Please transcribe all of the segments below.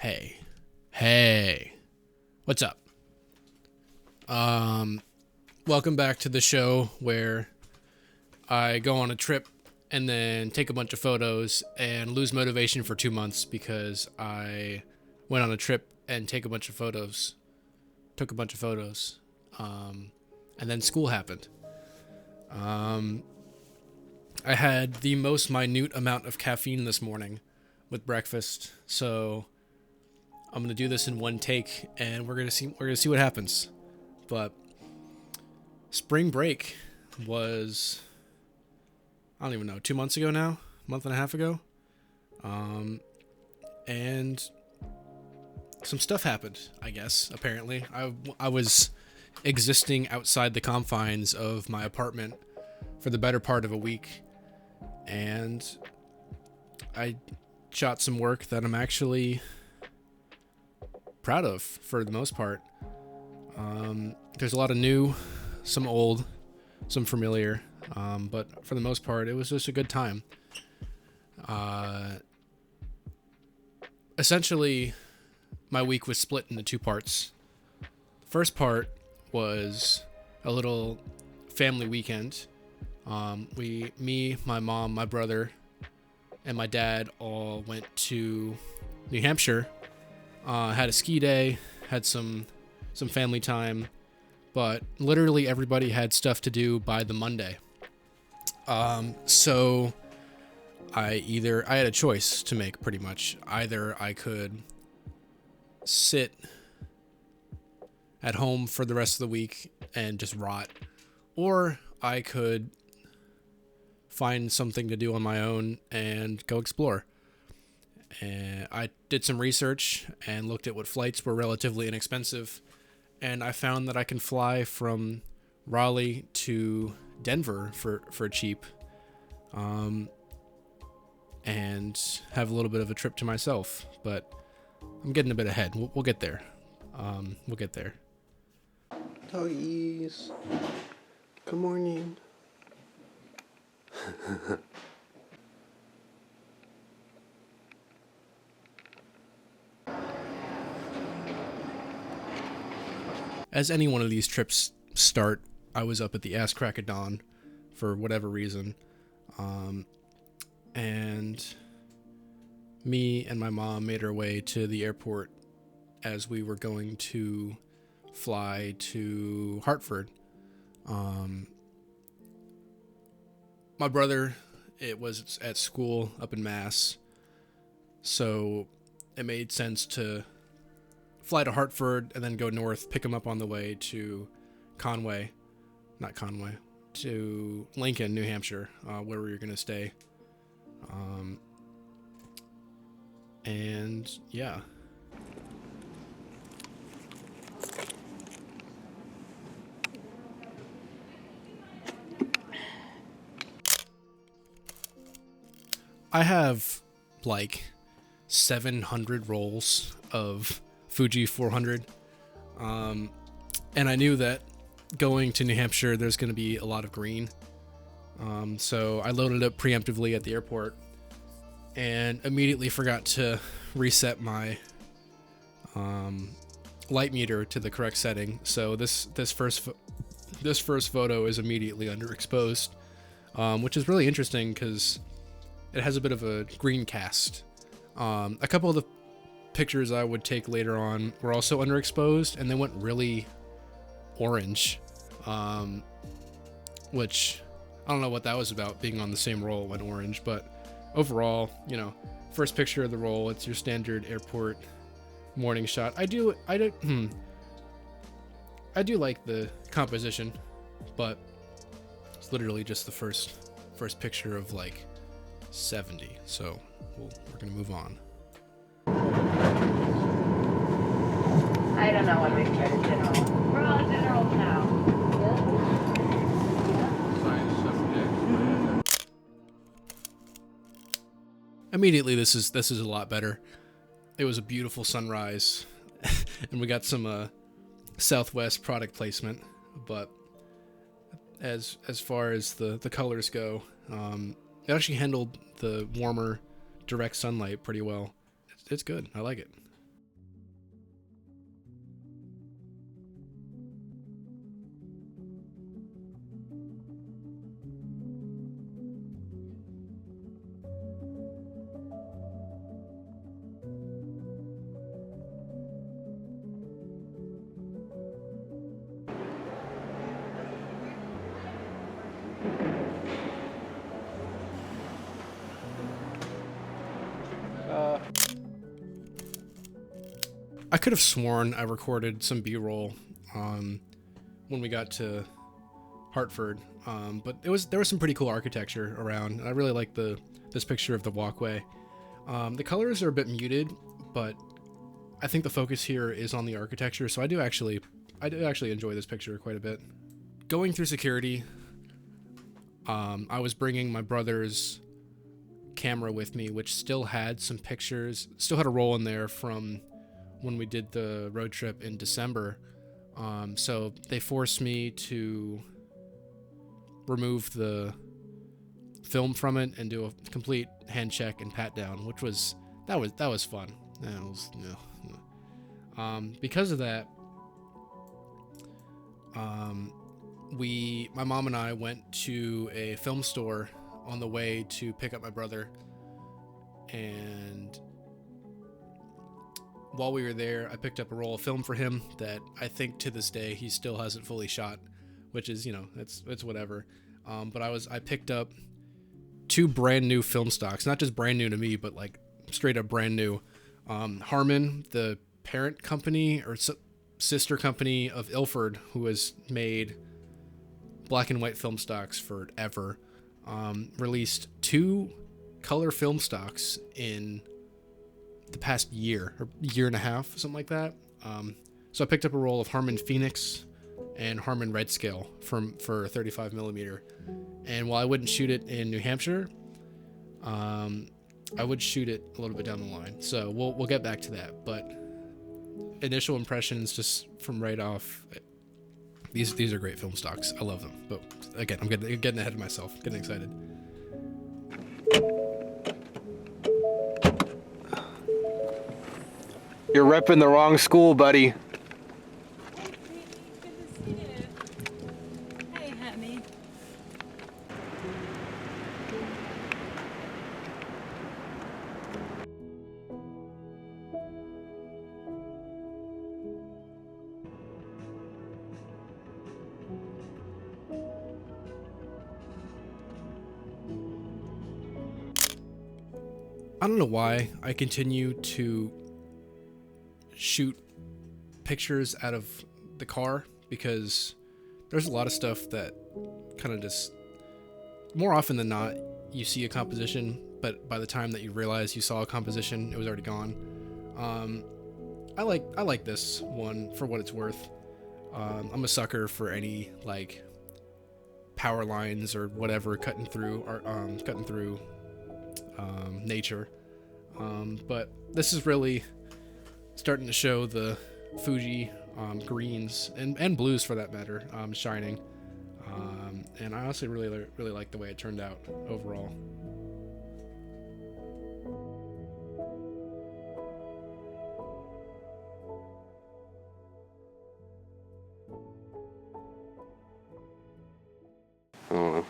Hey. Hey. What's up? Welcome back to the show where I go on a trip and then take a bunch of photos and lose motivation for 2 months because I went on a trip and took a bunch of photos. And then school happened. I had the most minute amount of caffeine this morning with breakfast, so I'm gonna do this in one take, and we're gonna see what happens. But spring break was, I don't even know, 2 months ago now, a month and a half ago, and some stuff happened. I guess apparently I was existing outside the confines of my apartment for the better part of a week, and I shot some work that I'm actually proud of for the most part. There's a lot of new, some old, some familiar, but for the most part, it was just a good time. Essentially, my week was split into two parts. First part was a little family weekend. Me, my mom, my brother, and my dad all went to New Hampshire. Had a ski day, had some family time, but literally everybody had stuff to do by the Monday. So I had a choice to make pretty much. Either I could sit at home for the rest of the week and just rot, or I could find something to do on my own and go explore. And I did some research and looked at what flights were relatively inexpensive, and I found that I can fly from Raleigh to Denver for cheap, and have a little bit of a trip to myself. But I'm getting a bit ahead. We'll get there. We'll get there. Doggies, good morning. As any one of these trips start, I was up at the ass crack of dawn for whatever reason. And me and my mom made our way to the airport as we were going to fly to Hartford. My brother, it was at school up in Mass, to it made sense to fly to Hartford and then go north, pick him up on the way to to Lincoln, New Hampshire, where we were going to stay. And yeah. I have like 700 rolls of Fuji 400. And I knew that going to New Hampshire, there's going to be a lot of green. So I loaded up preemptively at the airport and immediately forgot to reset my light meter to the correct setting. So this first photo is immediately underexposed, which is really interesting because it has a bit of a green cast. A couple of the pictures I would take later on were also underexposed, and they went really orange, which I don't know what that was about, being on the same roll went orange. But overall, first picture of the roll, it's your standard airport morning shot. I do like the composition, but it's literally just the first picture of like 70, so we're gonna move on. I don't know what we try to general. We're all general now. Immediately, this is a lot better. It was a beautiful sunrise, and we got some Southwest product placement. But as far as the colors go, it actually handled the warmer, direct sunlight pretty well. It's good. I like it. I could have sworn I recorded some B-roll when we got to Hartford, but there was some pretty cool architecture around. I really like this picture of the walkway. The colors are a bit muted, but I think the focus here is on the architecture, so I do actually enjoy this picture quite a bit. Going through security, I was bringing my brother's camera with me, which still had some pictures, still had a roll in there from when we did the road trip in December. So they forced me to remove the film from it and do a complete hand check and pat down, which was that was fun. That was, because of that, my mom and I went to a film store on the way to pick up my brother, and while we were there, I picked up a roll of film for him that I think to this day he still hasn't fully shot, which is, it's whatever. But I picked up 2 brand new film stocks, not just brand new to me, but like straight up brand new. Harman, the parent company or sister company of Ilford, who has made black and white film stocks forever, released 2 color film stocks in the past year or year and a half, something like that. So I picked up a roll of Harman Phoenix and Harman Red Scale for 35 millimeter. And while I wouldn't shoot it in New Hampshire, I would shoot it a little bit down the line. So we'll get back to that. But initial impressions, just from right off, these are great film stocks. I love them. But again, I'm getting ahead of myself, getting excited. You're repping the wrong school, buddy. Hey, honey. I don't know why I continue to shoot pictures out of the car, because there's a lot of stuff that kind of just, more often than not, you see a composition, but by the time that you realize you saw a composition, it was already gone. I like this one for what it's worth. I'm a sucker for any like power lines or whatever cutting through nature. But this is really starting to show the Fuji greens and blues for that matter shining, and I honestly really like the way it turned out overall. I don't know.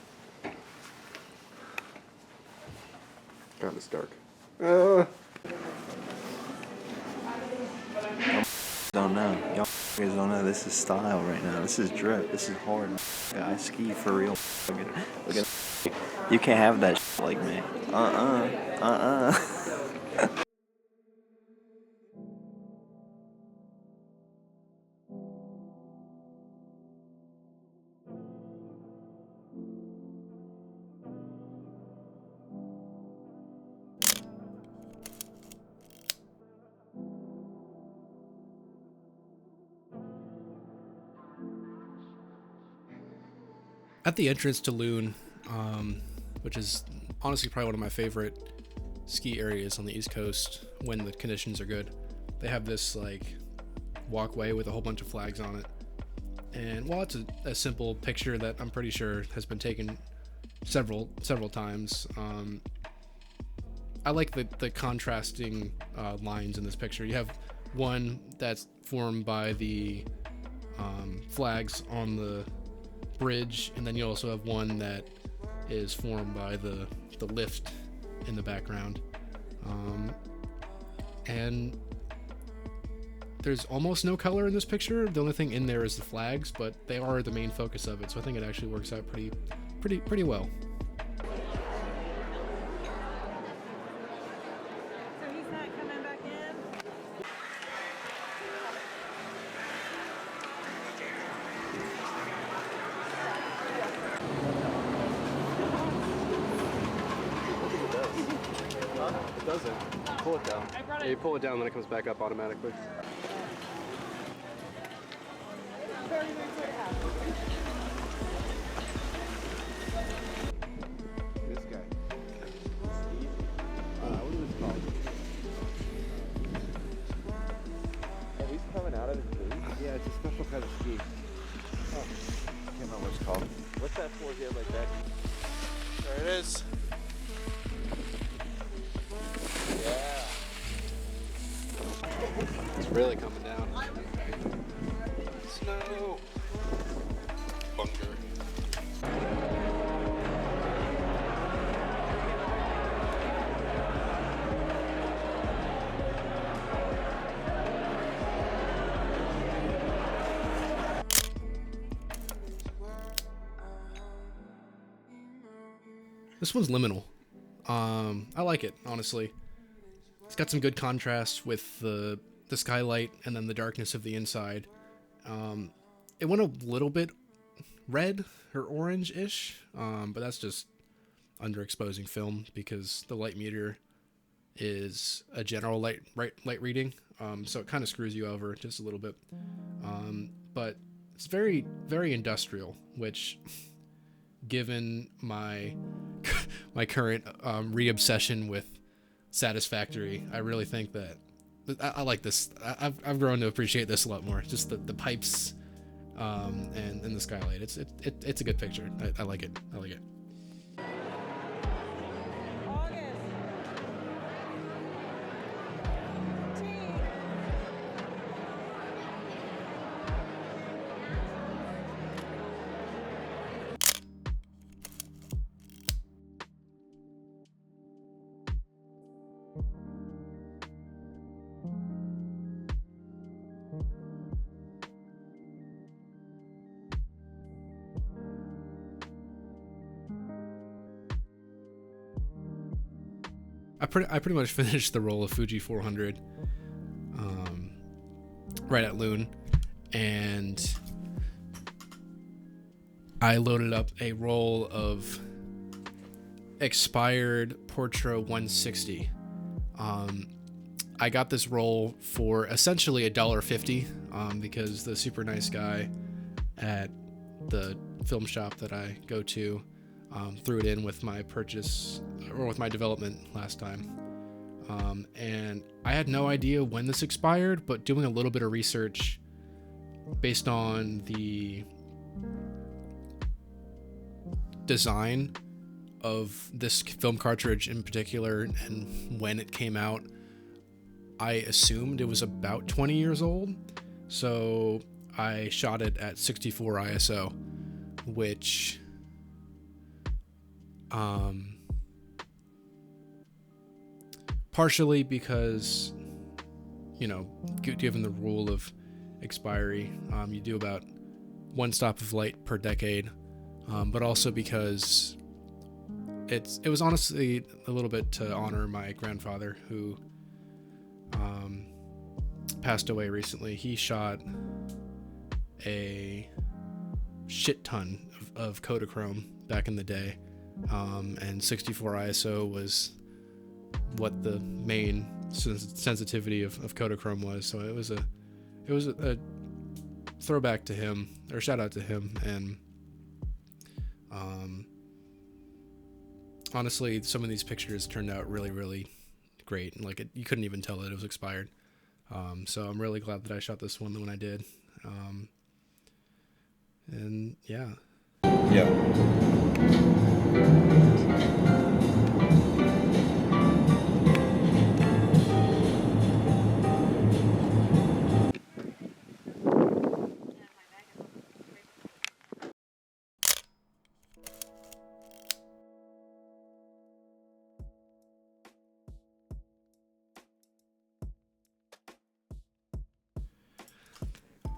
God, it's dark. Don't know. Y'all guys don't know. This is style right now. This is drip. This is hard. I ski for real. Look at you can't have that like me. At the entrance to Loon, which is honestly probably one of my favorite ski areas on the East Coast when the conditions are good, they have this like walkway with a whole bunch of flags on it. And while it's a simple picture that I'm pretty sure has been taken several times, I like the contrasting lines in this picture. You have one that's formed by the flags on the bridge, and then you also have one that is formed by the lift in the background. And there's almost no color in this picture. The only thing in there is the flags, but they are the main focus of it, so I think it actually works out pretty well. So he's not coming back in? It doesn't. Pull it down. Yeah, you pull it down, then it comes back up automatically. This guy. What is this called? Oh, he's coming out of his boot? Yeah, it's a special kind of ski. Oh, I can't remember what it's called. What's that for here like that? There it is. Yeah. It's really coming down. Snow. Bunker. This one's liminal. I like it, honestly. It's got some good contrast with the skylight and then the darkness of the inside. It went a little bit red or orange-ish, but that's just underexposing film because the light meter is a general light reading, so it kind of screws you over just a little bit. But it's very, very industrial, which, given my my current re-obsession with Satisfactory, I really think that I like this. I've grown to appreciate this a lot more. Just the pipes and the skylight. It's a good picture. I like it. I like it. August. T. I pretty much finished the roll of Fuji 400 right at Loon, and I loaded up a roll of expired Portra 160. I got this roll for essentially $1.50 because the super nice guy at the film shop that I go to threw it in with my purchase or with my development last time. And I had no idea when this expired, but doing a little bit of research based on the design of this film cartridge in particular and when it came out, I assumed it was about 20 years old. So I shot it at 64 ISO, which partially because, you know, given the rule of expiry, you do about one stop of light per decade, but also because it was honestly a little bit to honor my grandfather who passed away recently. He shot a shit ton of Kodachrome back in the day, and 64 ISO was what the main sensitivity of Kodachrome was. So it was a throwback to him, or shout out to him. And honestly, some of these pictures turned out really, really great. Like you couldn't even tell that it was expired. So I'm really glad that I shot this one when I did. And yeah.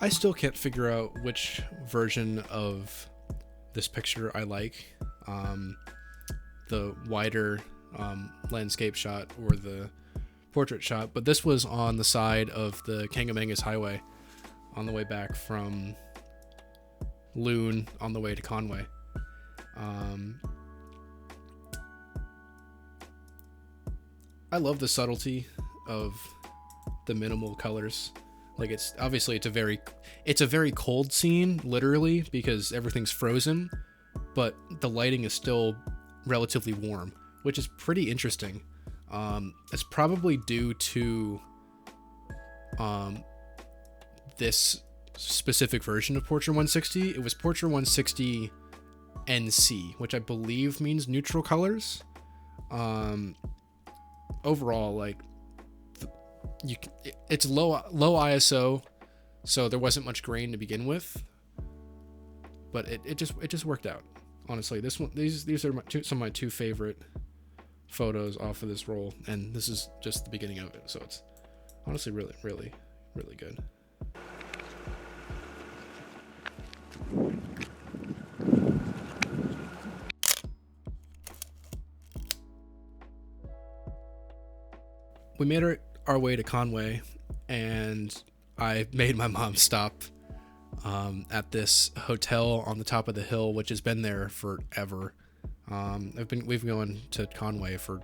I still can't figure out which version of this picture I like. The wider landscape shot or the portrait shot, but this was on the side of the Kangamangas Highway on the way back from Loon on the way to Conway. I love the subtlety of the minimal colors. Like, it's obviously it's a very cold scene, literally, because everything's frozen, but the lighting is still relatively warm, which is pretty interesting. It's probably due to this specific version of Portrait 160. It was Portrait 160 NC, which I believe means neutral colors. Overall, like, it's low ISO, so there wasn't much grain to begin with, but it just worked out. Honestly, these are some of my two favorite photos off of this roll, and this is just the beginning of it, so it's honestly really, really, really good. We made our way to Conway, and I made my mom stop at this hotel on the top of the hill, which has been there forever. We've been going to Conway for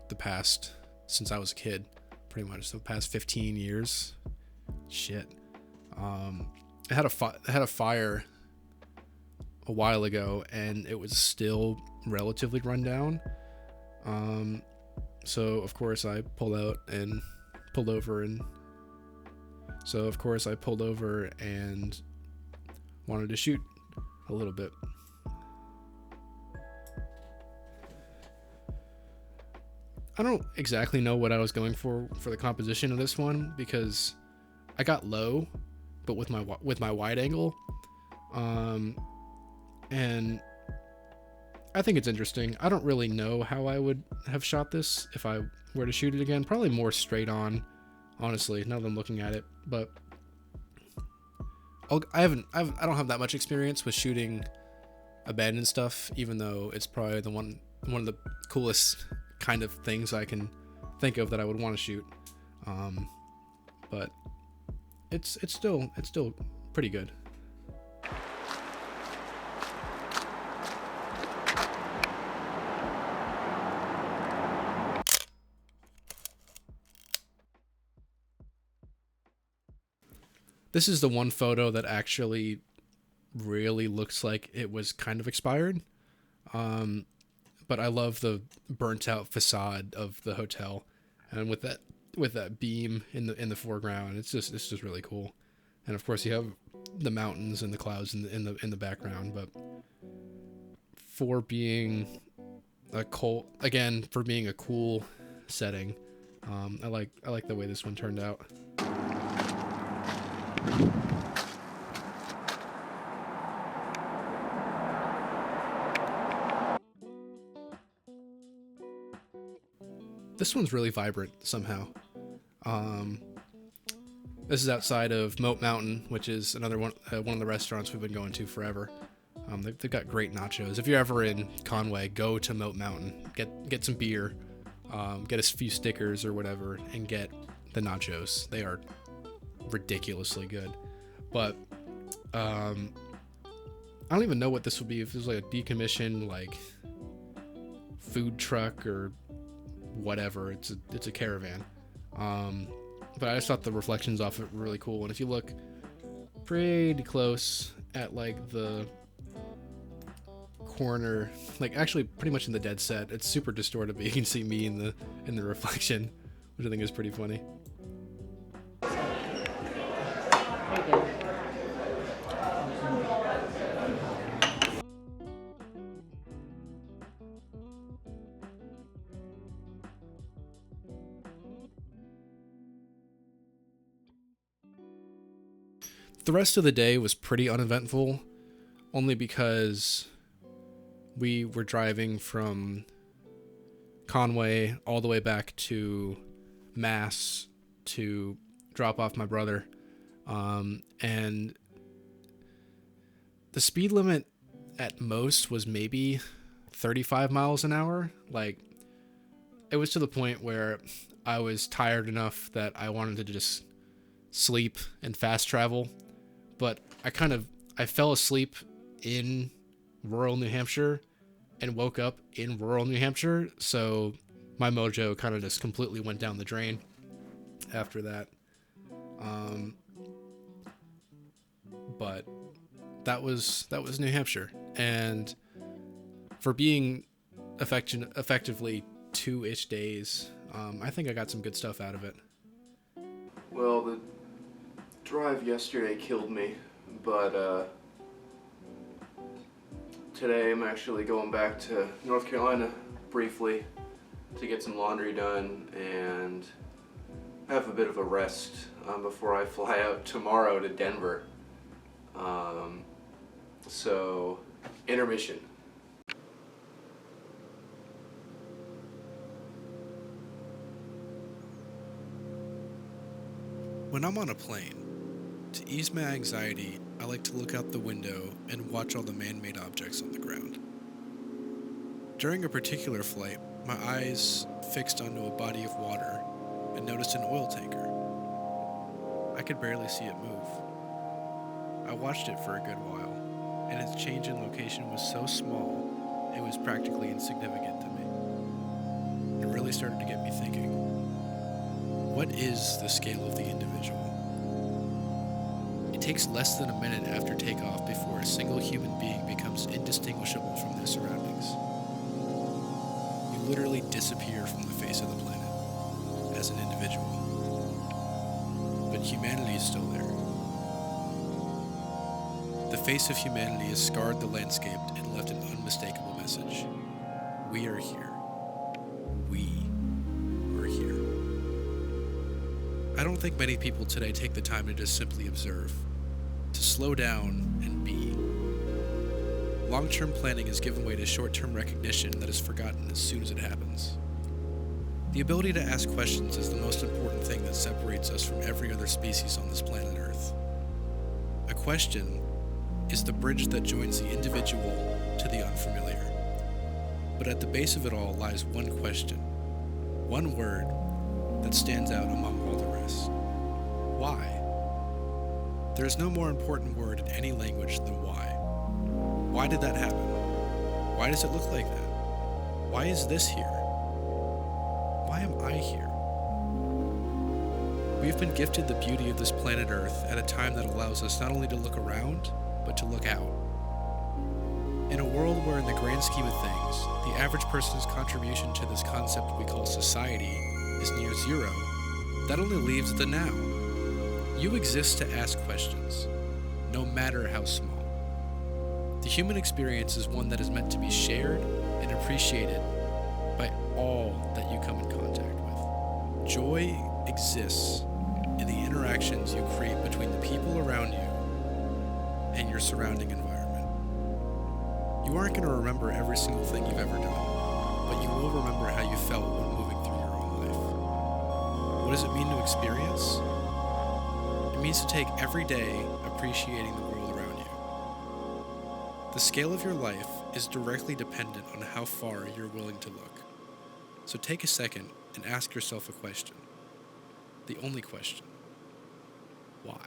since I was a kid, pretty much the past 15 years. Shit. It had a fire a while ago, and it was still relatively run down. So of course I pulled over and wanted to shoot a little bit. I don't exactly know what I was going for the composition of this one, because I got low, but with my wide angle, and I think it's interesting. I don't really know how I would have shot this if I were to shoot it again. Probably more straight on, honestly, now that I'm looking at it. But I don't have that much experience with shooting abandoned stuff, even though it's probably one of the coolest kind of things I can think of that I would want to shoot. But it's still pretty good. This is the one photo that actually really looks like it was kind of expired. But I love the burnt out facade of the hotel, and with that beam in the foreground, it's just really cool. And of course you have the mountains and the clouds in the background. But for being a cool setting, I like the way this one turned out. This one's really vibrant somehow. This is outside of Moat Mountain, which is another one of the restaurants we've been going to forever. They've got great nachos. If you're ever in Conway, go to Moat Mountain, get some beer, get a few stickers or whatever, and get the nachos. They are ridiculously good. But I don't even know what this would be, if it was like a decommissioned like food truck or whatever. It's a caravan. But I just thought the reflections off it were really cool. And if you look pretty close at like the corner, like actually pretty much in the dead set, it's super distorted, but you can see me in the reflection, which I think is pretty funny. The rest of the day was pretty uneventful, only because we were driving from Conway all the way back to Mass to drop off my brother. And the speed limit at most was maybe 35 miles an hour. Like, it was to the point where I was tired enough that I wanted to just sleep and fast travel. But I fell asleep in rural New Hampshire and woke up in rural New Hampshire. So my mojo kind of just completely went down the drain after that. But that was New Hampshire. And for being effectively 2-ish days, I think I got some good stuff out of it. Well, the drive yesterday killed me, but today I'm actually going back to North Carolina briefly to get some laundry done and have a bit of a rest before I fly out tomorrow to Denver. So, intermission. When I'm on a plane, to ease my anxiety, I like to look out the window and watch all the man-made objects on the ground. During a particular flight, my eyes fixed onto a body of water and noticed an oil tanker. I could barely see it move. I watched it for a good while, and its change in location was so small, it was practically insignificant to me. It really started to get me thinking. What is the scale of the individual? It takes less than a minute after takeoff before a single human being becomes indistinguishable from their surroundings. You literally disappear from the face of the planet as an individual. But humanity is still there. The face of humanity has scarred the landscape and left an unmistakable message. We are here. We are here. I don't think many people today take the time to just simply observe, to slow down and be. Long-term planning has given way to short-term recognition that is forgotten as soon as it happens. The ability to ask questions is the most important thing that separates us from every other species on this planet Earth. A question is the bridge that joins the individual to the unfamiliar. But at the base of it all lies one question, one word that stands out among all the rest. Why? There is no more important word in any language than why. Why did that happen? Why does it look like that? Why is this here? Why am I here? We've been gifted the beauty of this planet Earth at a time that allows us not only to look around, but to look out. In a world where, in the grand scheme of things, the average person's contribution to this concept we call society is near zero, that only leaves the now. You exist to ask questions, no matter how small. The human experience is one that is meant to be shared and appreciated by all that you come in contact with. Joy exists in the interactions you create between the people around you and your surrounding environment. You aren't going to remember every single thing you've ever done, but you will remember how you felt when moving through your own life. What does it mean to experience? It means to take every day appreciating the world around you. The scale of your life is directly dependent on how far you're willing to look. So take a second and ask yourself a question. The only question. Why?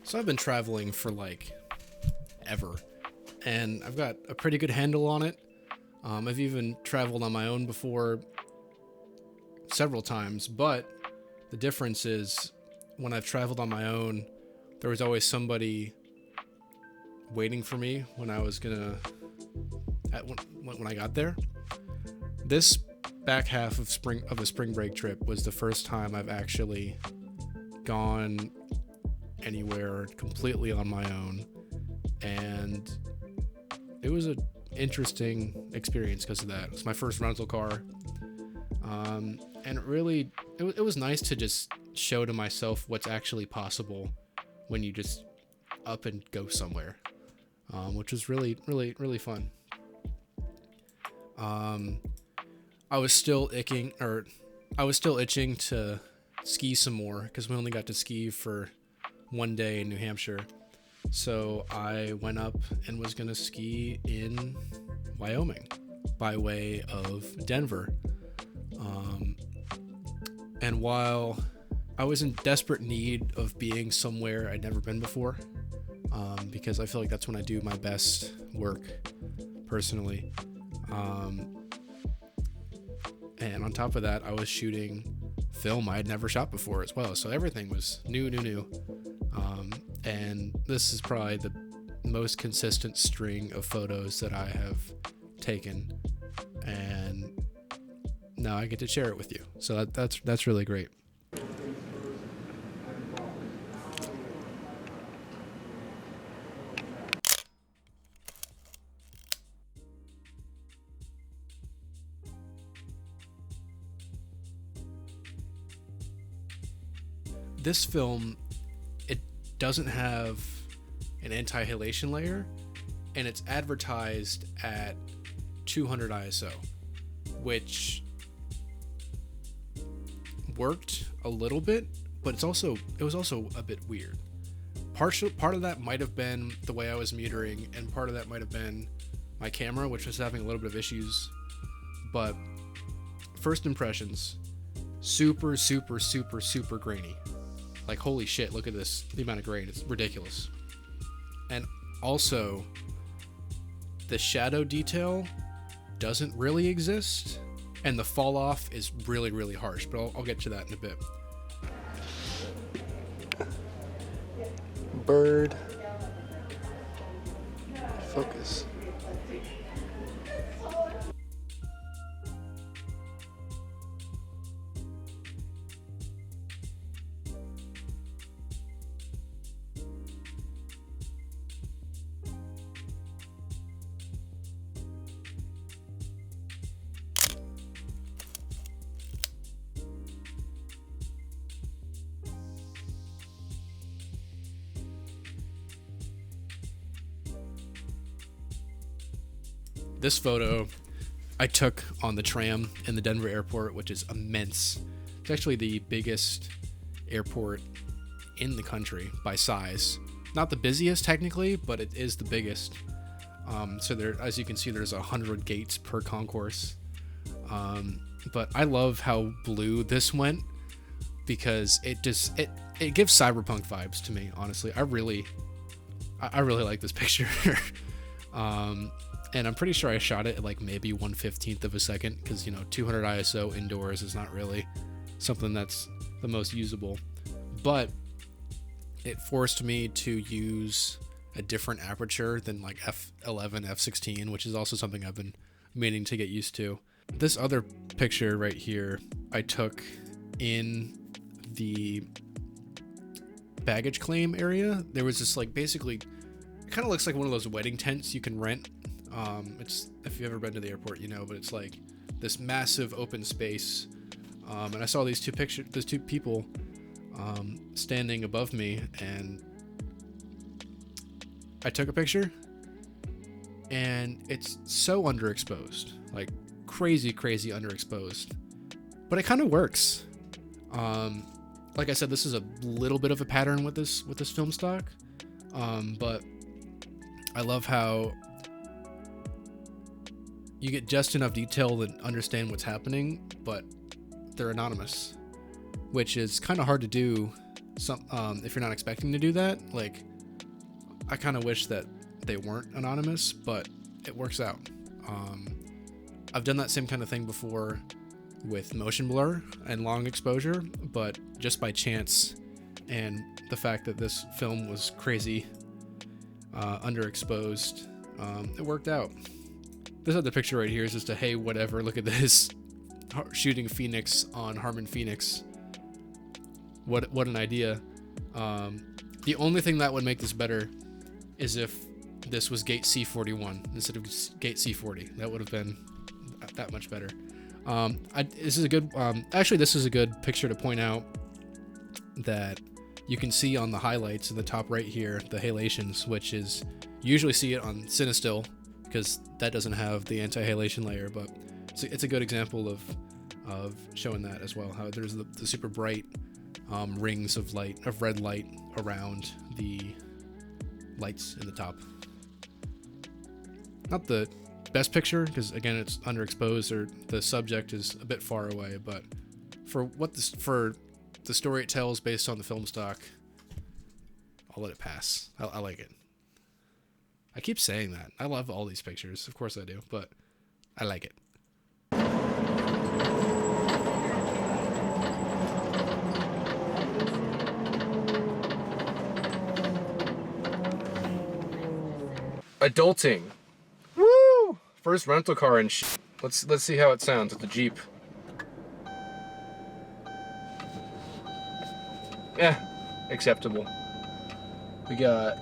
So I've been traveling for ever, and I've got a pretty good handle on it. I've even traveled on my own before several times, but the difference is when I've traveled on my own, there was always somebody waiting for me when I was when I got there. This back half of the spring break trip was the first time I've actually gone anywhere completely on my own, and it was an interesting experience because of that. It was my first rental car, and it was nice to just show to myself what's actually possible when you just up and go somewhere. which was really, really, really fun. I was still itching to ski some more because we only got to ski for one day in New Hampshire. So I went up and was gonna ski in Wyoming by way of Denver. And while I was in desperate need of being somewhere I'd never been before, because I feel like that's when I do my best work personally. And on top of that, I was shooting film I had never shot before as well. So everything was new. And this is probably the most consistent string of photos that I have taken. And now I get to share it with you. So that's really great. This film, it doesn't have an anti-halation layer, and it's advertised at 200 ISO, which worked a little bit, but it was also a bit weird. Part of that might have been the way I was metering, and part of that might have been my camera, which was having a little bit of issues. But first impressions, super grainy. Like, holy shit, look at this, the amount of grain, it's ridiculous. And also, the shadow detail doesn't really exist, and the fall off is really, really harsh, but I'll get to that in a bit. Bird. Focus. This photo I took on the tram in the Denver airport, which is immense. It's actually the biggest airport in the country by size. Not the busiest technically, but it is the biggest. So there, as you can see, there's 100 gates per concourse. But I love how blue this went because it gives cyberpunk vibes to me. Honestly, I really like this picture. And I'm pretty sure I shot it at like maybe 1/15 of a second because, 200 ISO indoors is not really something that's the most usable. But it forced me to use a different aperture than like f11, f16, which is also something I've been meaning to get used to. This other picture right here I took in the baggage claim area. There was this like basically, it kind of looks like one of those wedding tents you can rent. It's, if you've ever been to the airport, but it's like this massive open space. And I saw these two people standing above me, and I took a picture, and it's so underexposed, like crazy underexposed, but it kind of works. Like I said, this is a little bit of a pattern with this film stock, but I love how you get just enough detail to understand what's happening, but they're anonymous, which is kind of hard to do if you're not expecting to do that. Like, I kind of wish that they weren't anonymous, but it works out. I've done that same kind of thing before with motion blur and long exposure, but just by chance and the fact that this film was crazy underexposed, it worked out. This other picture right here is just a hey whatever, look at this, shooting Phoenix on Harmon Phoenix. What an idea. The only thing that would make this better is if this was gate C41 instead of gate C40. That would have been that much better. This is a good this is a good picture to point out that you can see on the highlights in the top right here, the halations, which is You usually see it on Cinestill because that doesn't have the anti-halation layer, but it's a good example of showing that as well. How there's the super bright rings of red light around the lights in the top. Not the best picture because again it's underexposed or the subject is a bit far away, but for the story it tells based on the film stock, I'll let it pass. I like it. I keep saying that. I love all these pictures. Of course I do, but I like it. Adulting. Woo! First rental car and shit. Let's see how it sounds with the Jeep. Yeah, acceptable. We got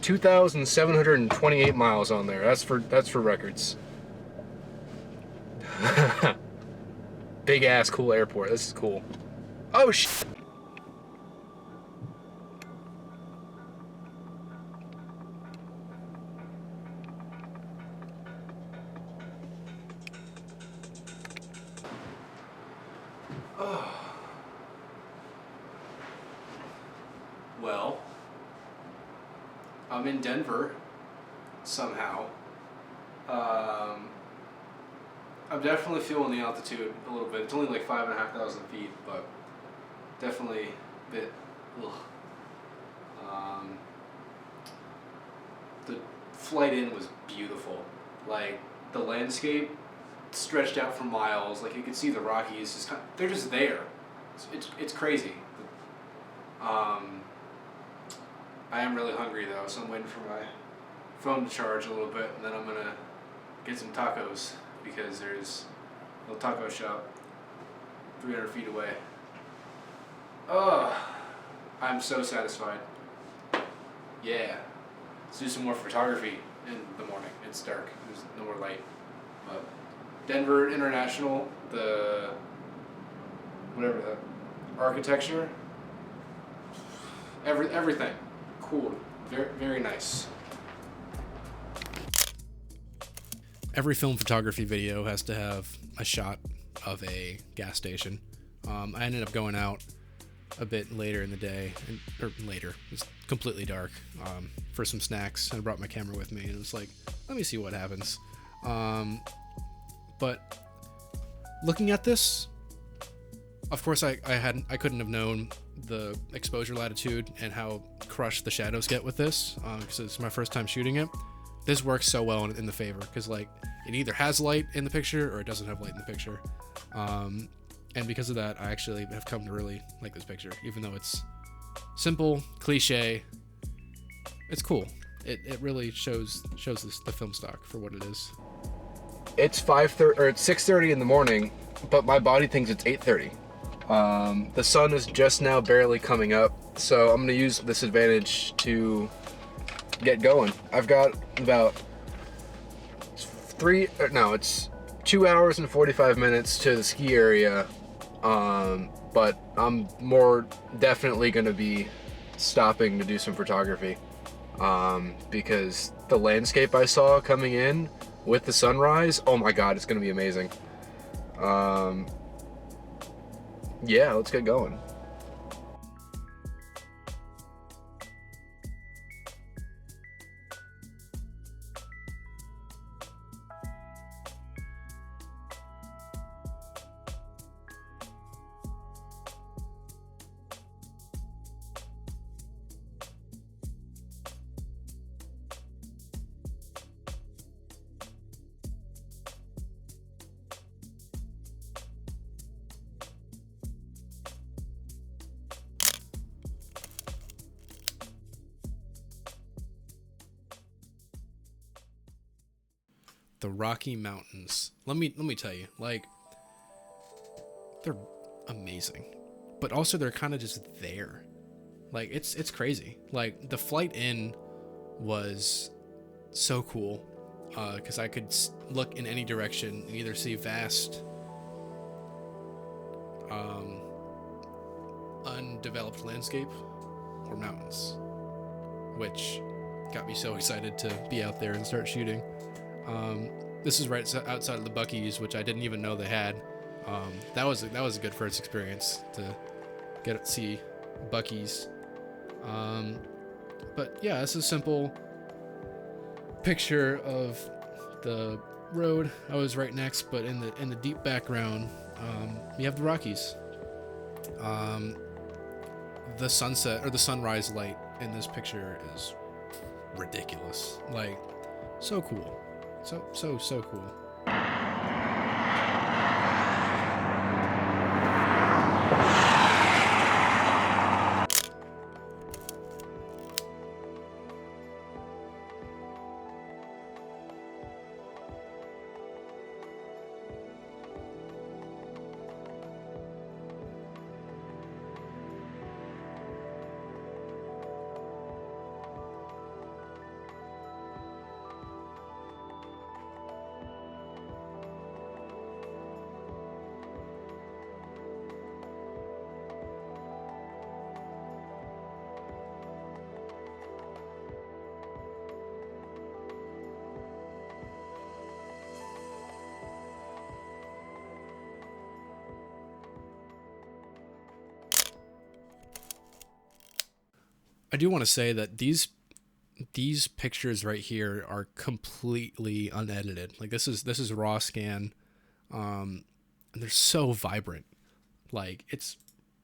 2,728 miles on there. That's for records. Big ass cool airport. This is cool. Oh shit. Well, I'm in Denver somehow. I'm definitely feeling the altitude a little bit. It's only like 5,500 feet, but definitely a bit. Ugh. The flight in was beautiful. Like the landscape stretched out for miles. Like you could see the Rockies. They're just there. It's crazy. I am really hungry though, so I'm waiting for my phone to charge a little bit, and then I'm gonna get some tacos because there's a little taco shop 300 feet away. Oh, I'm so satisfied. Yeah, let's do some more photography in the morning. It's dark. There's no more light. But Denver International, the architecture, everything. Cool. Very, very nice. Every film photography video has to have a shot of a gas station. I ended up going out a bit later in the day, it's completely dark, for some snacks. I brought my camera with me and it was like, let me see what happens. But looking at this, of course I couldn't have known the exposure latitude and how crushed the shadows get with this, because it's my first time shooting it. This works so well in the favor because like it either has light in the picture or it doesn't have light in the picture, and because of that I actually have come to really like this picture, even though it's simple, cliche. It's cool. It really shows the film stock for what it is. It's 5:30 or it's 6:30 in the morning, but my body thinks it's 8:30. The sun is just now barely coming up, so I'm gonna use this advantage to get going. I've got about 2 hours and 45 minutes to the ski area, but I'm more definitely gonna be stopping to do some photography, because the landscape I saw coming in with the sunrise, oh my god, it's gonna be amazing. Yeah, let's get going. The Rocky Mountains. Let me tell you, like, they're amazing, but also they're kind of just there. Like it's crazy. Like the flight in was so cool, because I could look in any direction and either see vast, undeveloped landscape or mountains, which got me so excited to be out there and start shooting. This is right outside of the Buc-ee's, which I didn't even know they had. That was a good first experience to get to see Buc-ee's. But yeah, it's a simple picture of the road I was right next, but in the deep background, you have the Rockies. The sunset or the sunrise light in this picture is ridiculous. Like, so cool. So cool. I do want to say that these pictures right here are completely unedited. Like this is raw scan, and they're so vibrant. Like, it's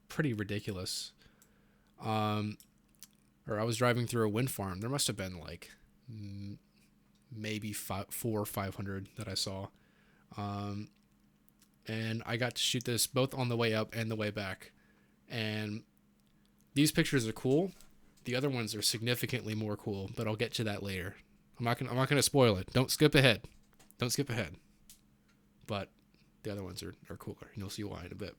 pretty ridiculous. Or I was driving through a wind farm. There must have been like maybe 400 or 500 that I saw, and I got to shoot this both on the way up and the way back. And these pictures are cool. The other ones are significantly more cool, but I'll get to that later. I'm not gonna spoil it. Don't skip ahead. But the other ones are cooler, and you'll see why in a bit.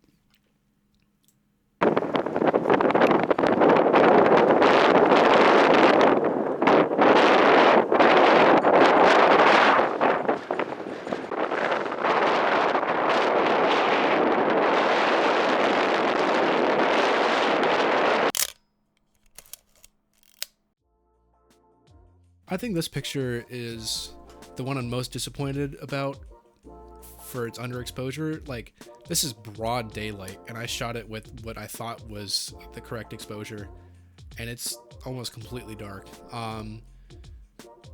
I think this picture is the one I'm most disappointed about for its underexposure. Like, this is broad daylight, and I shot it with what I thought was the correct exposure, and it's almost completely dark. I'll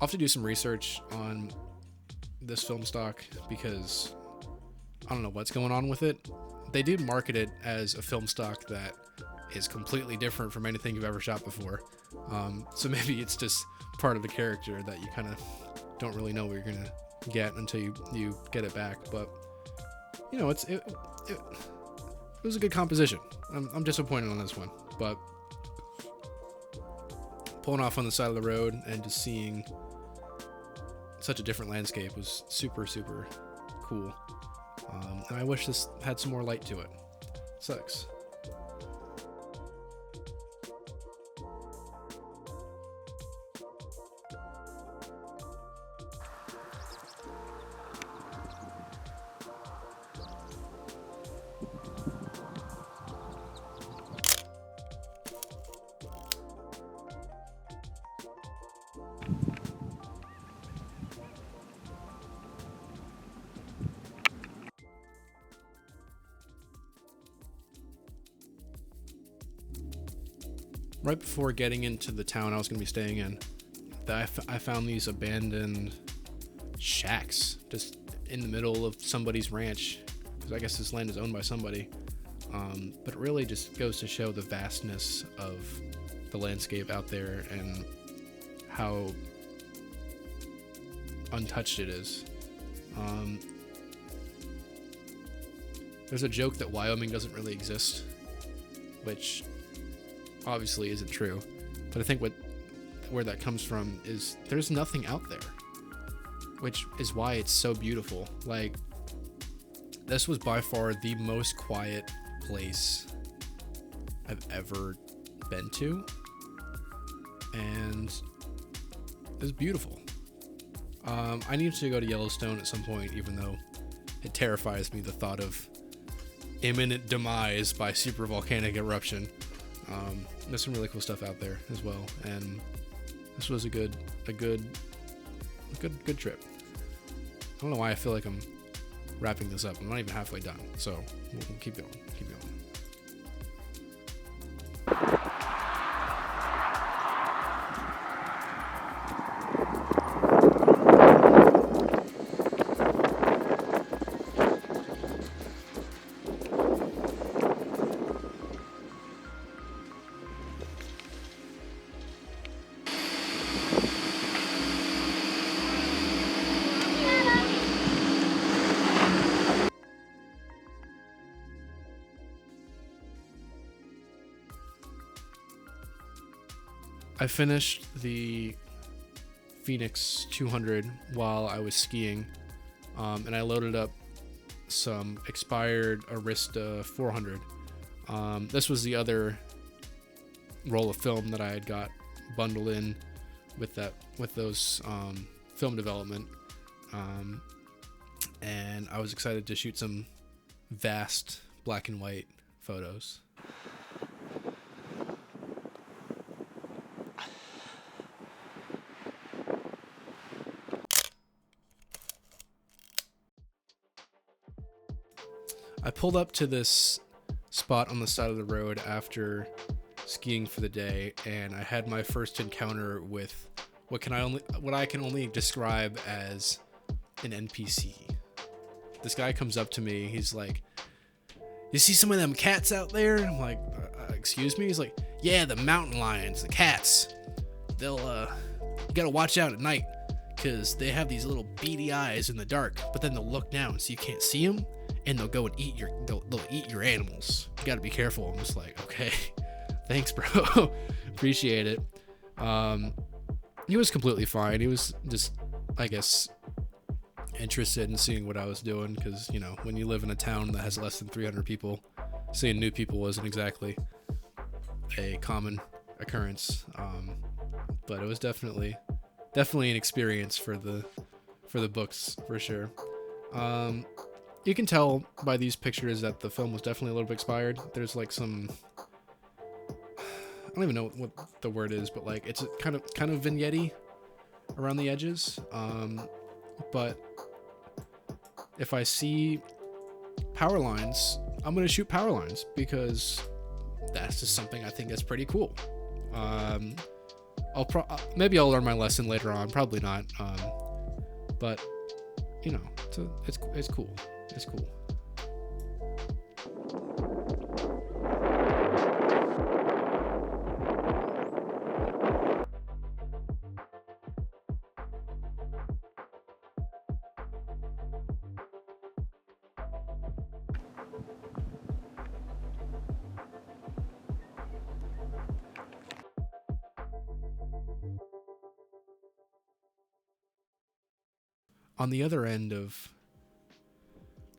have to do some research on this film stock because I don't know what's going on with it. They do market it as a film stock that is completely different from anything you've ever shot before. So maybe it's just part of the character that you kind of don't really know what you're gonna get until you get it back. But you know, it was a good composition. I'm disappointed on this one, but pulling off on the side of the road and just seeing such a different landscape was super cool. And I wish this had some more light to it. Sucks. Right before getting into the town I was going to be staying in, I found these abandoned shacks just in the middle of somebody's ranch, because I guess this land is owned by somebody. But it really just goes to show the vastness of the landscape out there and how untouched it is. There's a joke that Wyoming doesn't really exist, which obviously isn't true, but I think where that comes from is there's nothing out there, which is why it's so beautiful. Like, this was by far the most quiet place I've ever been to, and it's beautiful. I need to go to Yellowstone at some point, even though it terrifies me, the thought of imminent demise by supervolcanic eruption. There's some really cool stuff out there as well, and This was a good trip. I don't know why I feel like I'm wrapping this up. I'm not even halfway done, so we'll keep going. Keep going. I finished the Phoenix 200 while I was skiing, and I loaded up some expired Arista 400. This was the other roll of film that I had got bundled in with those film development, and I was excited to shoot some vast black and white photos. I pulled up to this spot on the side of the road after skiing for the day, and I had my first encounter with what I can only describe as an NPC. This guy comes up to me. He's like, "You see some of them cats out there?" And I'm like, "Excuse me?" He's like, "Yeah, the mountain lions, the cats. They'll you gotta watch out at night, because they have these little beady eyes in the dark, but then they'll look down so you can't see them, and they'll go and they'll eat your animals. You gotta be careful." I'm just like, okay, thanks, bro. Appreciate it. He was completely fine. He was just, I guess, interested in seeing what I was doing, because, you know, when you live in a town that has less than 300 people, seeing new people wasn't exactly a common occurrence. But it was definitely an experience for the books, for sure. You can tell by these pictures that the film was definitely a little bit expired. There's like some, I don't even know what the word is, but like it's kind of vignette-y around the edges. But if I see power lines, I'm gonna shoot power lines, because that's just something I think that's pretty cool. Maybe I'll learn my lesson later on. Probably not. But you know, it's cool. It's cool. On the other end of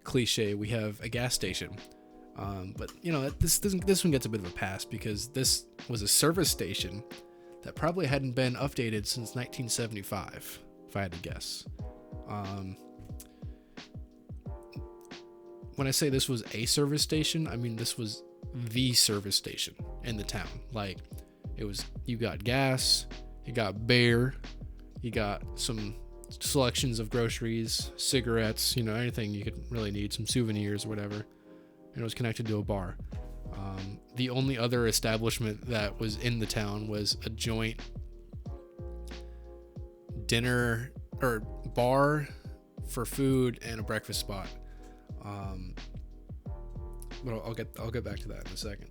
cliche, we have a gas station. But you know, this one gets a bit of a pass, because this was a service station that probably hadn't been updated since 1975, if I had to guess. When I say this was a service station, I mean this was the service station in the town. Like, you got gas, you got beer, you got some selections of groceries, cigarettes, you know, anything you could really need, some souvenirs or whatever. And it was connected to a bar. The only other establishment that was in the town was a joint dinner or bar for food and a breakfast spot. But I'll get back to that in a second.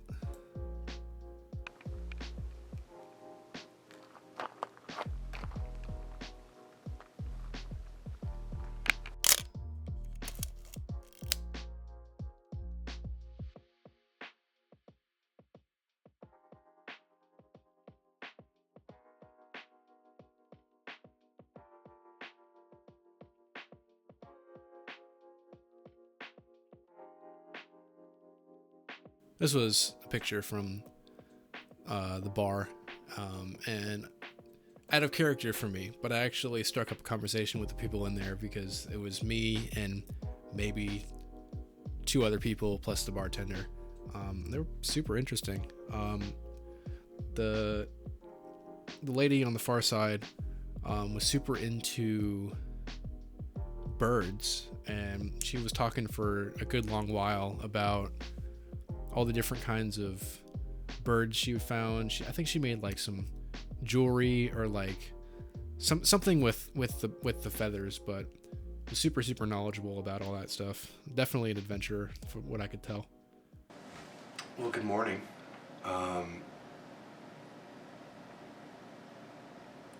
This was a picture from the bar, and out of character for me, but I actually struck up a conversation with the people in there, because it was me and maybe 2 other people plus the bartender. They were super interesting. The the lady on the far side was super into birds, and she was talking for a good long while about all the different kinds of birds she found. I think she made like some jewelry or like something with the feathers, but was super knowledgeable about all that stuff. Definitely an adventurer from what I could tell. Well, good morning.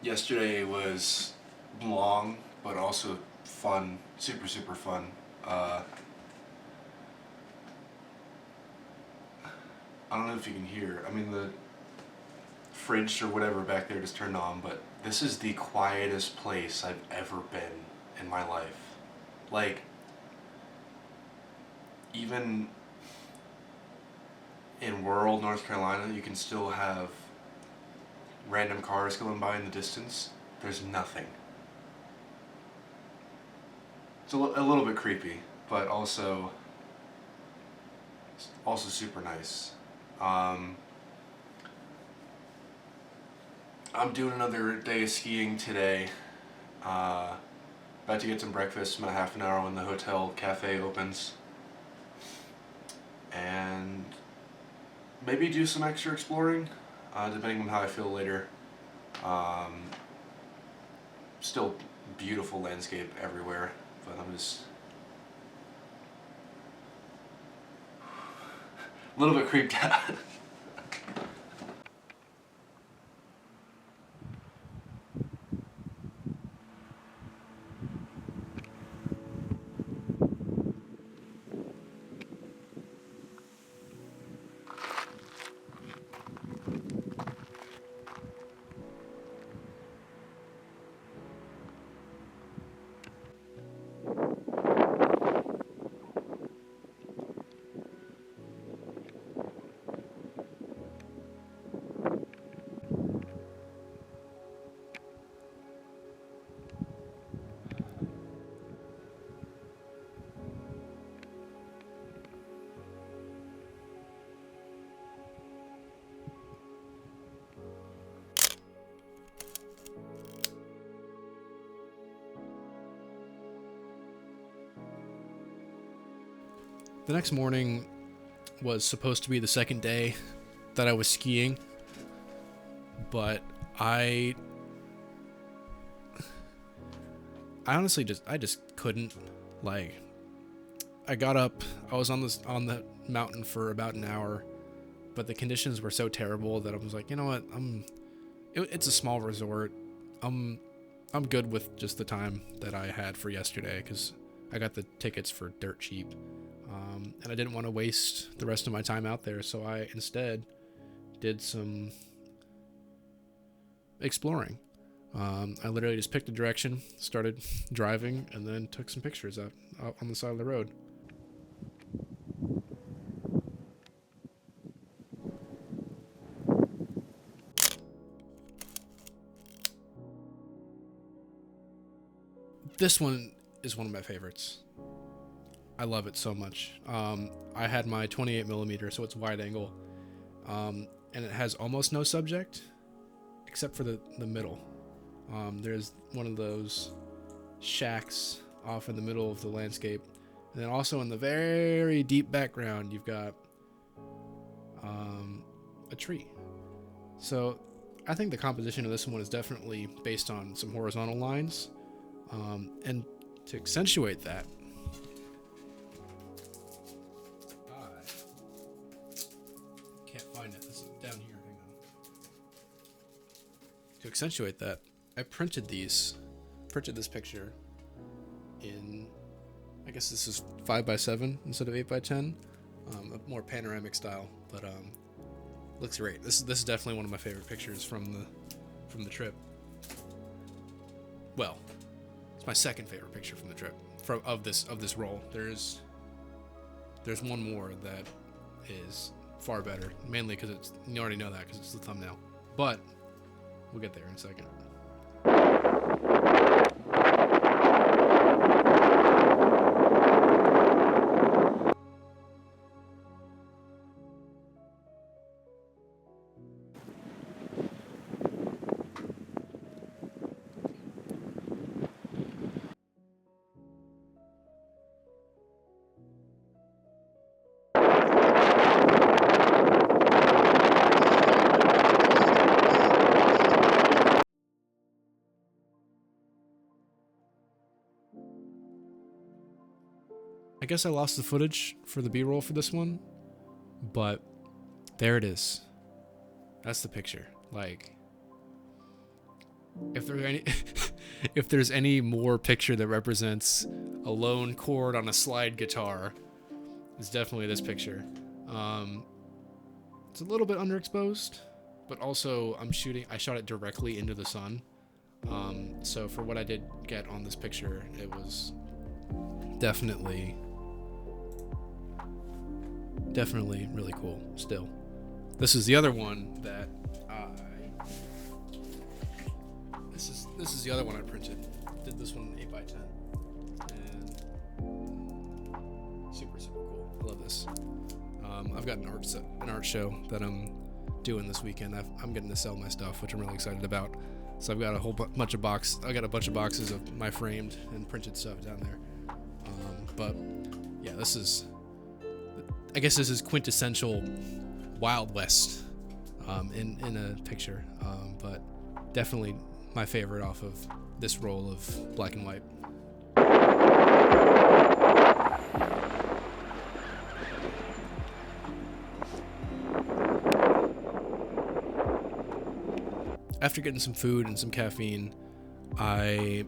Yesterday was long, but also fun, super fun. I don't know if you can hear. I mean, the fridge or whatever back there just turned on, but this is the quietest place I've ever been in my life. Like, even in rural North Carolina, you can still have random cars going by in the distance. There's nothing. It's a little bit creepy, but also super nice. I'm doing another day of skiing today. About to get some breakfast in about half an hour when the hotel cafe opens. And maybe do some extra exploring, depending on how I feel later. Still beautiful landscape everywhere, but I'm just a little bit creeped out. The next morning was supposed to be the second day that I was skiing, but I honestly just couldn't. Like, I got up, I was on the mountain for about an hour, but the conditions were so terrible that I was like, you know what, it's a small resort. I'm good with just the time that I had for yesterday, because I got the tickets for dirt cheap. And I didn't want to waste the rest of my time out there, so I instead did some exploring. I literally just picked a direction, started driving, and then took some pictures out on the side of the road. This one is one of my favorites. I love it so much. I had my 28mm, so it's wide angle, and it has almost no subject except for the middle. There's one of those shacks off in the middle of the landscape, and then also in the very deep background you've got a tree. So I think the composition of this one is definitely based on some horizontal lines, and to accentuate that, to accentuate that, I printed this picture in, I guess this is 5x7 instead of 8x10, a more panoramic style, but looks great. This is definitely one of my favorite pictures from the trip. Well, it's my second favorite picture from the trip, of this roll. There's one more that is far better, mainly because you already know that because it's the thumbnail, but we'll get there in a second. I guess I lost the footage for the B-roll for this one, but there it is. That's the picture. Like, if there's any, if there's any more picture that represents a lone chord on a slide guitar, it's definitely this picture. It's a little bit underexposed, but also I shot it directly into the sun. So for what I did get on this picture, it was definitely really cool still. This is the other one that this is the other one I printed. Did this one 8x10 and super cool. I love this. I've got an art show that I'm doing this weekend. I'm getting to sell my stuff, which I'm really excited about. So I've got a whole bunch of boxes of my framed and printed stuff down there. But yeah, I guess this is quintessential Wild West in a picture. But definitely my favorite off of this roll of black and white. After getting some food and some caffeine, I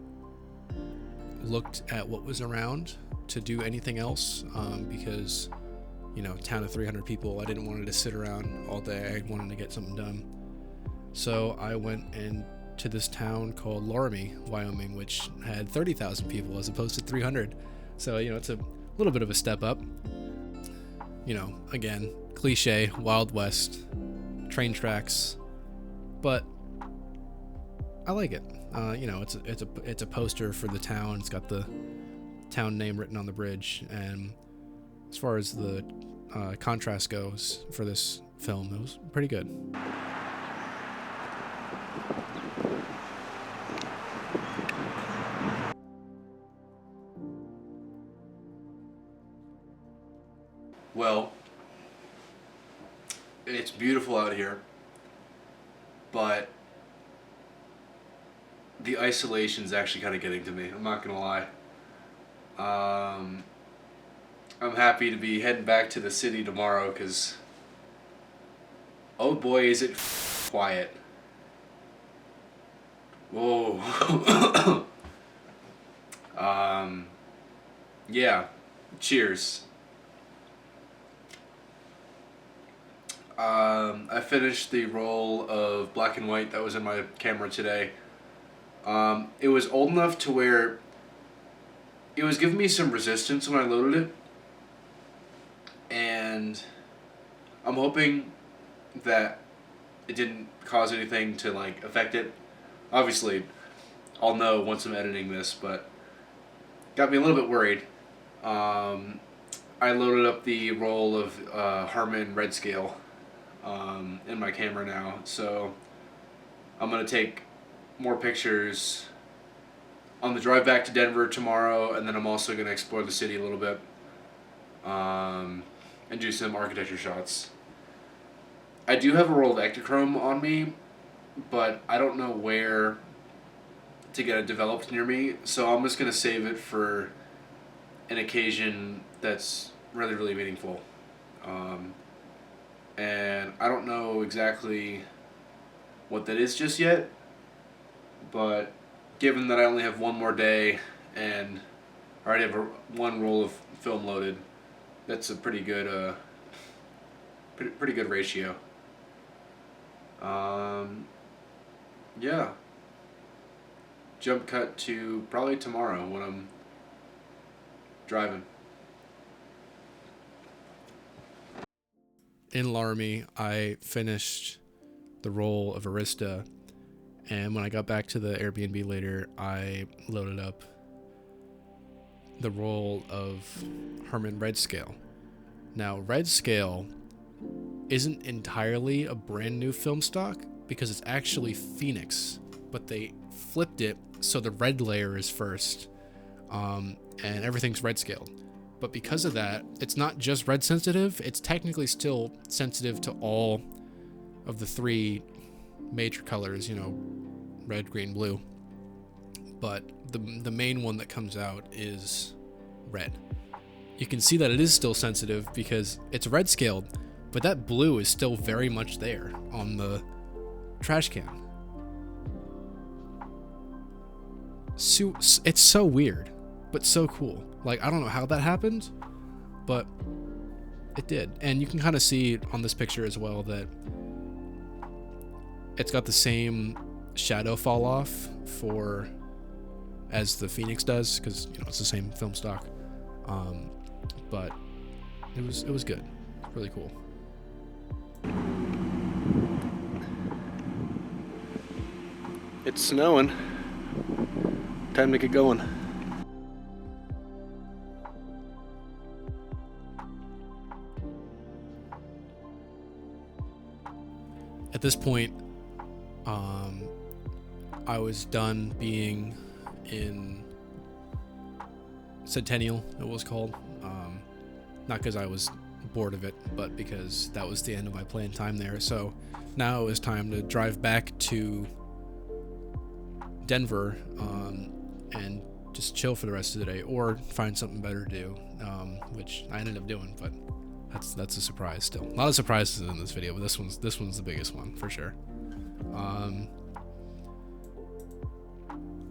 looked at what was around to do anything else, because, you know, town of 300 people, I didn't want to sit around all day. I wanted to get something done. So I went into this town called Laramie, Wyoming, which had 30,000 people as opposed to 300. So, you know, it's a little bit of a step up. You know, again, cliche, Wild West, train tracks, but I like it. You know, it's a poster for the town. It's got the town name written on the bridge, and as far as the contrast goes for this film, it was pretty good. Well, it's beautiful out here, but the isolation's actually kind of getting to me. I'm not gonna lie. I'm happy to be heading back to the city tomorrow because, oh boy, is it quiet. Whoa. Yeah. Cheers. I finished the roll of black and white that was in my camera today. It was old enough to where it was giving me some resistance when I loaded it, and I'm hoping that it didn't cause anything to like affect it. Obviously, I'll know once I'm editing this, but got me a little bit worried. I loaded up the roll of Harman red scale in my camera now, so I'm gonna take more pictures on the drive back to Denver tomorrow, and then I'm also going to explore the city a little bit and do some architecture shots. I do have a roll of Ektachrome on me, but I don't know where to get it developed near me, so I'm just going to save it for an occasion that's really, really meaningful. And I don't know exactly what that is just yet, but given that I only have one more day and I already have one roll of film loaded, that's a pretty good pretty good ratio. Yeah. Jump cut to probably tomorrow when I'm driving. In Laramie, I finished the roll of Arista, and when I got back to the Airbnb later, I loaded up the roll of Harman red scale. Now, red scale isn't entirely a brand new film stock because it's actually Phoenix, but they flipped it so the red layer is first, and everything's red scaled. But because of that, it's not just red sensitive, it's technically still sensitive to all of the three major colors, you know, red, green, blue. But the main one that comes out is red. you can see that it is still sensitive because it's red scaled, but that blue is still very much there on the trash can. So, it's so weird, but so cool. Like, I don't know how that happened, but it did. And you can kind of see on this picture as well that it's got the same shadow fall off as the Phoenix does, because you know it's the same film stock. But it was good, really cool. It's snowing. Time to get going. At this point, I was done being in Centennial, it was called. Not because I was bored of it, but because that was the end of my playing time there. So now it was time to drive back to Denver and just chill for the rest of the day, or find something better to do, which I ended up doing. But that's a surprise still. A lot of surprises in this video, but this one's the biggest one for sure. On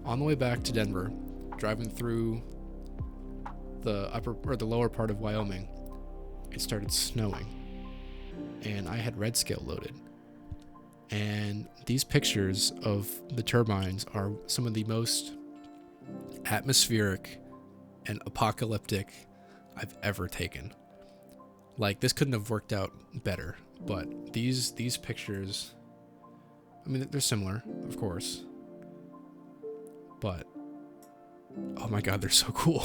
the way back to Denver, driving through the lower part of Wyoming, it started snowing, and I had red scale loaded. And these pictures of the turbines are some of the most atmospheric and apocalyptic I've ever taken. Like, this couldn't have worked out better, but these pictures, I mean, they're similar, of course, but oh my god, they're so cool.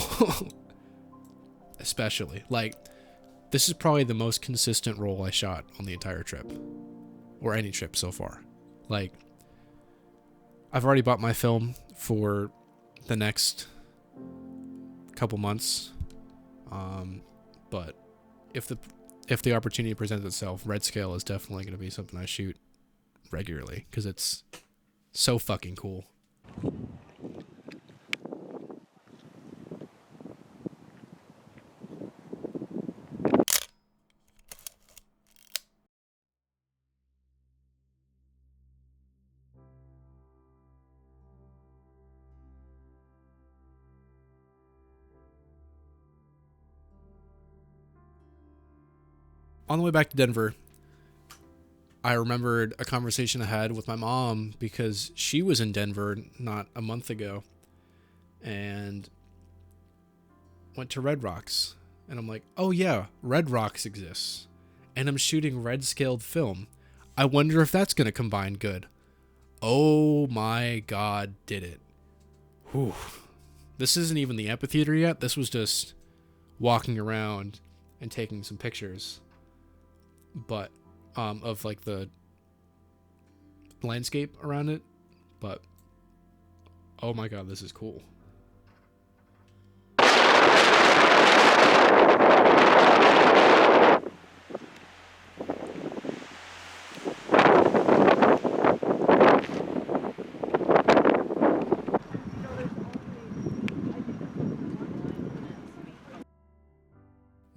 Especially, like, this is probably the most consistent roll I shot on the entire trip, or any trip so far. Like, I've already bought my film for the next couple months, but if the opportunity presents itself, red scale is definitely going to be something I shoot regularly, because it's so fucking cool. On the way back to Denver, I remembered a conversation I had with my mom, because she was in Denver not a month ago and went to Red Rocks. And I'm like, oh yeah, Red Rocks exists. And I'm shooting red scaled film. I wonder if that's going to combine good. Oh my god, did it. Whew. This isn't even the amphitheater yet. This was just walking around and taking some pictures. But of like the landscape around it, but oh my god, this is cool.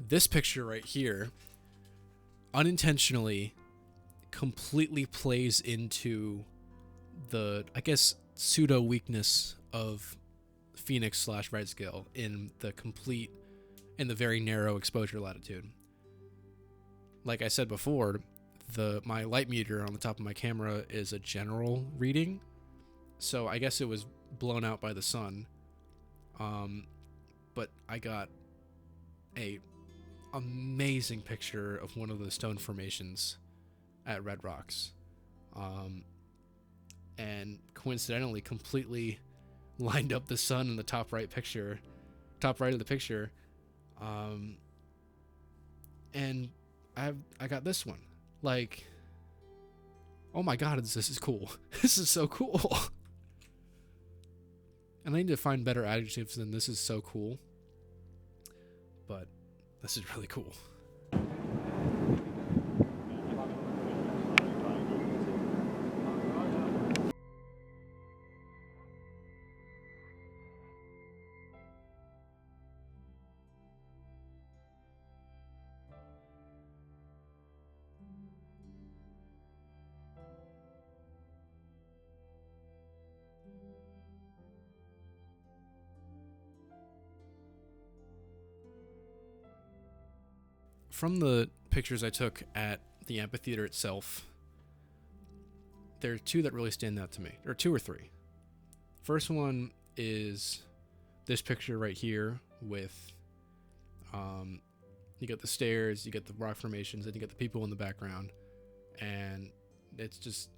This picture right here unintentionally completely plays into the, I guess, pseudo weakness of Phoenix / red scale in the very narrow exposure latitude. Like I said before, my light meter on the top of my camera is a general reading, so I guess it was blown out by the sun. But I got a amazing picture of one of the stone formations at Red Rocks, and coincidentally completely lined up the sun in the top right of the picture, and I got this one. Like, oh my god, this is cool. This is so cool. And I need to find better adjectives than "this is so cool," but this is really cool. from the pictures I took at the amphitheater itself, there are two that really stand out to me, or two or three. First one is this picture right here with, you got the stairs, you get the rock formations, and you get the people in the background, and it's just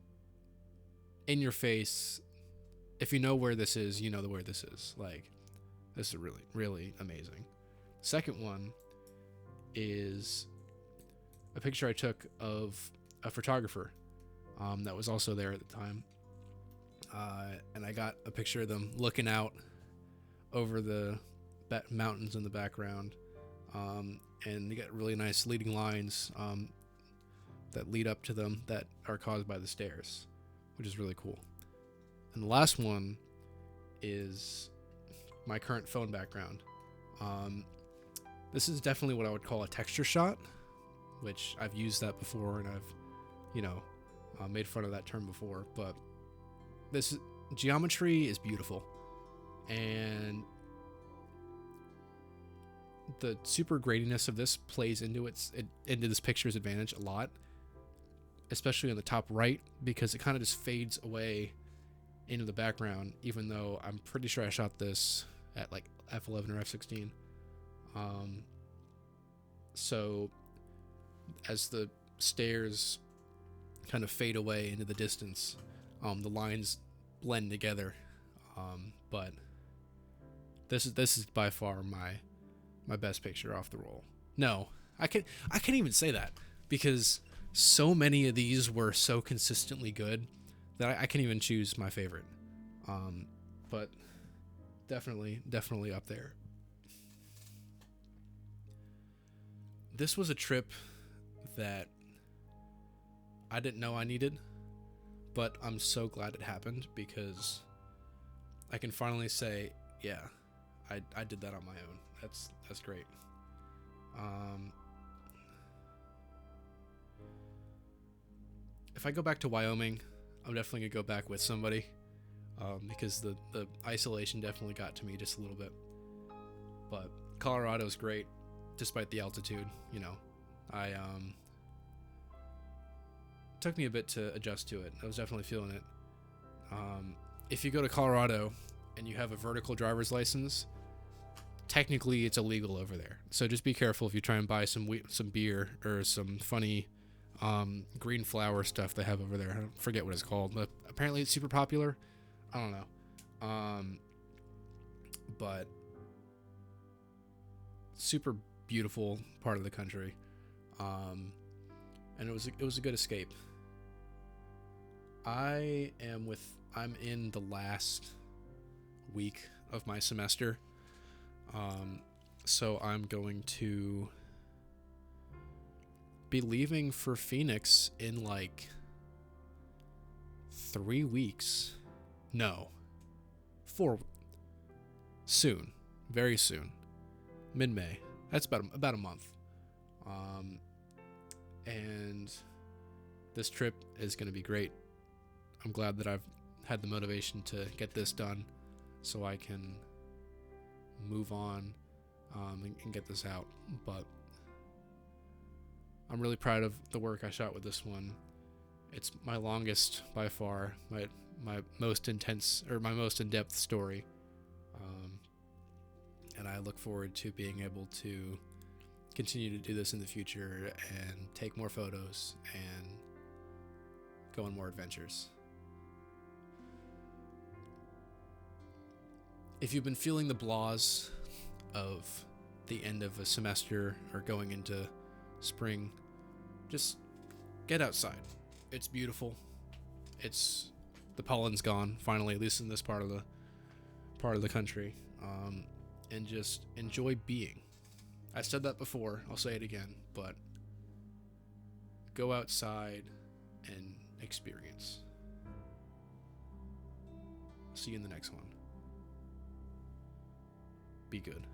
in your face. If you know where this is, you know where this is. Like, this is really, really amazing. Second one is a picture I took of a photographer that was also there at the time. And I got a picture of them looking out over the mountains in the background. And they got really nice leading lines that lead up to them that are caused by the stairs, which is really cool. And the last one is my current phone background. This is definitely what I would call a texture shot, which I've used that before, and I've, made fun of that term before. But this geometry is beautiful, and the super graininess of this plays into into this picture's advantage a lot, especially on the top right, because it kind of just fades away into the background, even though I'm pretty sure I shot this at like f11 or f16. So as the stairs kind of fade away into the distance, the lines blend together. But this is by far my best picture off the roll. No, I can't even say that, because so many of these were so consistently good that I can't even choose my favorite. But definitely up there. This was a trip that I didn't know I needed, but I'm so glad it happened, because I can finally say, yeah, I did that on my own. That's great. If I go back to Wyoming, I'm definitely gonna go back with somebody, because the isolation definitely got to me just a little bit. But Colorado's great, despite the altitude. Took me a bit to adjust to it. I was definitely feeling it. If you go to Colorado and you have a vertical driver's license, technically it's illegal over there. So just be careful if you try and buy some beer or some funny green flower stuff they have over there. I don't forget what it's called, but apparently it's super popular. I don't know. But super beautiful part of the country. And it was a good escape. I'm in the last week of my semester. So I'm going to be leaving for Phoenix in like 3 weeks. No. 4. Soon. Very soon. Mid-May. That's about a month. And this trip is going to be great. I'm glad that I've had the motivation to get this done so I can move on and get this out. But I'm really proud of the work I shot with this one. It's my longest by far, my most intense, or my most in-depth story. And I look forward to being able to continue to do this in the future and take more photos and go on more adventures. If you've been feeling the blahs of the end of a semester or going into spring, just get outside. It's beautiful. The pollen's gone finally, at least in this part of the country, and just enjoy being. I said that before, I'll say it again, but go outside and experience. See you in the next one. Be good.